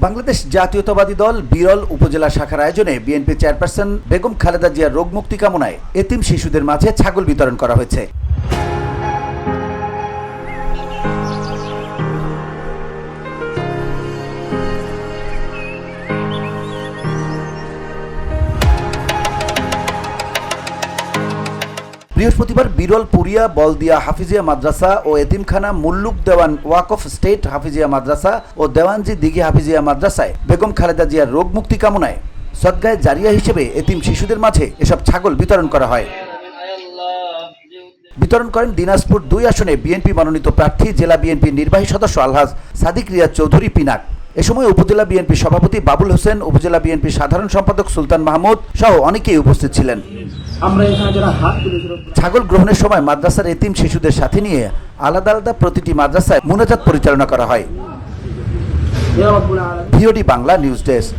বাংলাদেশ জাতীয়তাবাদী দল বিরল উপজেলা শাখার আয়োজনে বিএনপি চেয়ারপারসন বেগম খালেদা জিয়ার রোগ মুক্তি কামনায় এতিম শিশুদের মাঝে ছাগল বিতরণ করা হয়েছে। বৃহস্পতিবার বিরল পুরিয়া বলদিয়া হাফিজিয়া মাদ্রাসা ও এতিমখানা মুল্লুক দেওয়ান ওয়াকফ স্টেট হাফিজিয়া মাদ্রাসা ও দেওয়ানজি দিঘি হাফিজিয়া মাদ্রাসায় বেগম খালেদা জিয়ার রোগ মুক্তি কামনায় সদকায়ে জারিয়া হিসেবে এতিম শিশুদের মাঝে এসব ছাগল বিতরণ করা হয়। বিতরণ করেন দিনাজপুর 2 আসনে বিএনপি মনোনীত প্রার্থী জেলা বিএনপি নির্বাহী সদস্য আলহাজ সাদিক রিয়াজ চৌধুরী পিনাক। এ সময় উপজেলা বিএনপি সভাপতি বাবুল হোসেন, উপজেলা বিএনপি সাধারণ সম্পাদক সুলতান মাহমুদ সহ অনেকেই উপস্থিত ছিলেন। ছাগল গ্রহণের সময় মাদ্রাসার এতিম শিশুদের সাথে নিয়ে আলাদা আলাদা প্রতিটি মাদ্রাসায় মুনাজাত পরিচালনা করা হয়। VOD Bangla news desk.